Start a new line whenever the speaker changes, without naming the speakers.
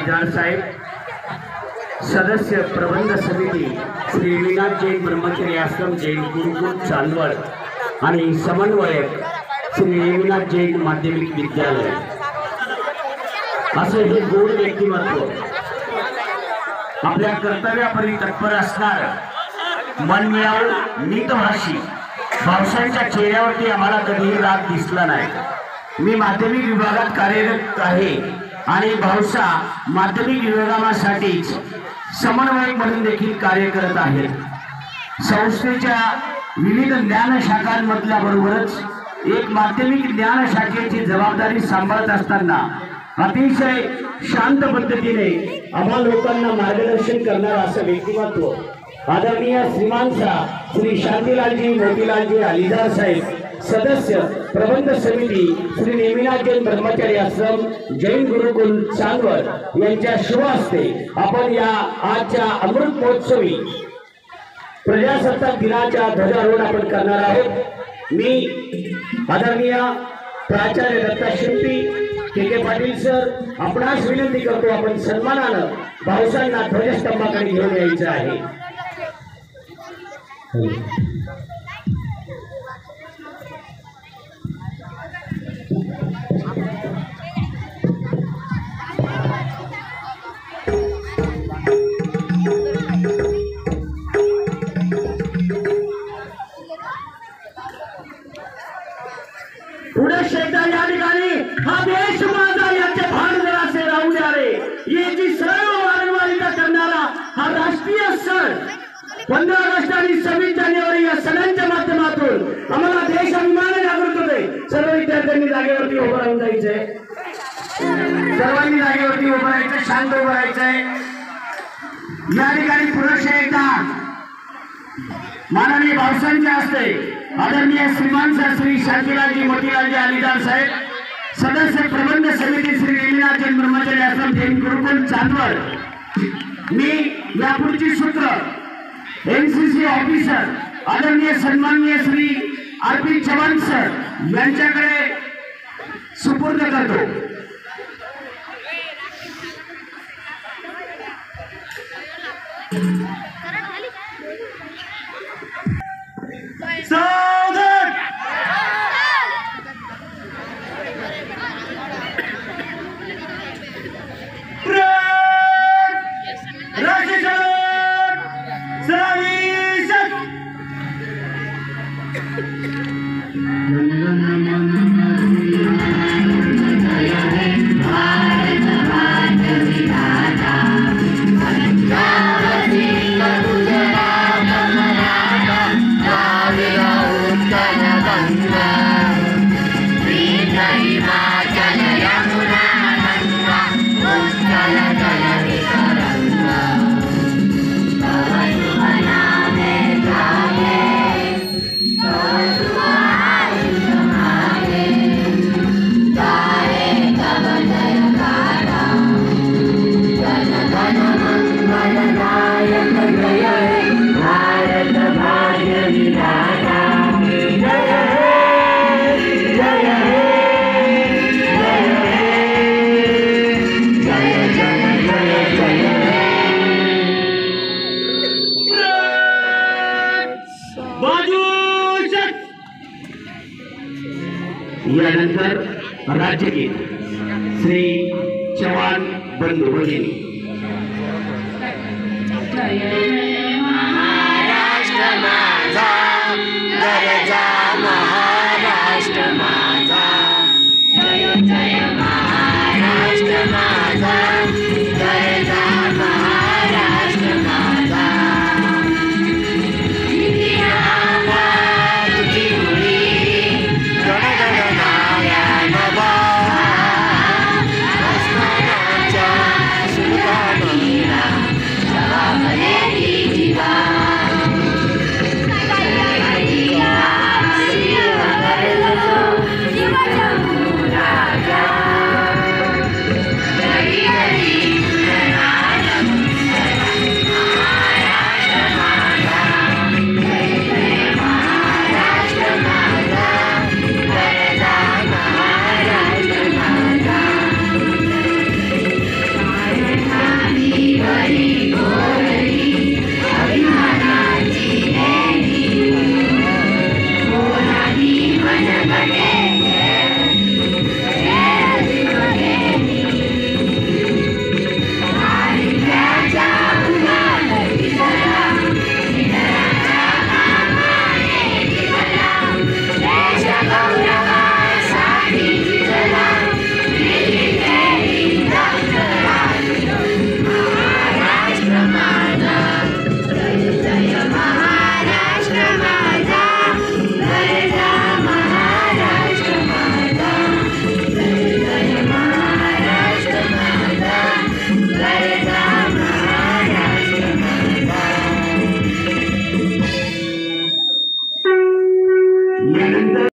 अलीजार साहेब, सदस्य प्रबंध समिती श्री विनाथ जैन ब्रह्मचर्य आश्रम जैन गुरुकुल चांदवड आणि समन्वयक श्री विनाथ जैन माध्यमिक विद्यालय असे हे गोड व्यक्तिमत्व आपल्या कर्तव्यापरी तत्पर असणार मनमिळावू नीतभाषी भाऊसाहेबांच्या चेहऱ्यावरती आम्हाला कधीही राग दिसला नाही। मी माध्यमिक विभागात कार्यरत आहे आणि भाऊसा माध्यमिक विभागासाठीच समन्वयक म्हणून देखील कार्य करत आहेत। संस्थेच्या विविध ज्ञान शाखांमधल्या बरोबरच एक माध्यमिक ज्ञान शाखेची जबाबदारी सांभाळत असताना अतिशय शांत पद्धतीने आम्हा लोकांना मार्गदर्शन करणारा असं व्यक्तिमत्व आदरणीय श्रीमान श्री शांतीलालजी मोतीलालजी अलीजार साहेब, सदस्य प्रबंध समिती श्री नेमिनाथ जैन ब्रह्मचर्य आश्रम जैन गुरुकुल चांदवड यांच्या शुभ हस्ते आपण या आजच्या अमृत महोत्सवी प्रजासत्ताक दिनाच्या ध्वजारोहण आपण करणार आहोत। मी आदरणीय प्राचार्य दत्ता शिंपी के पाटील सर आपणास विनंती करतो आपण सन्मानानं भाऊसांना ध्वजस्तंभाकडे घेऊन यायचं आहे। पुढे शेकदा या ठिकाणी हा देश माझा याचे भान जरासे राहू द्या रे, याची सर्व वारंवारिता करणारा हा राष्ट्रीय सण 15 ऑगस्ट आणि 26 जानेवारी या सणांच्या माध्यमातून आम्हाला देश अभिमान जागृत होते। सर्व विद्यार्थ्यांनी जागेवरती उभं राहून जायचंय, सर्वांनी जागेवरती उभं राहायचं, शांत उभं राहायचंय। या ठिकाणी पुरुष एकदा माननीय भाऊसांच्या हस्ते आदरणीय श्रीमान श्री शांतीलालजी मोतीलालजी अलीजार साहेब, सदस्य प्रबंध समिती श्री नेमिनाथ जैन ब्रह्मचर्य आश्रम जैन गुरुकुल चांदवड। मी यापुढची सूत्र एनसीसी ऑफिसर आदरणीय सन्माननीय श्री आरपी चव्हाण सर यांच्याकडे सुपूर्द करतो। यानंतर राज्यगीत श्री चव्हाण बंधू भगिनी।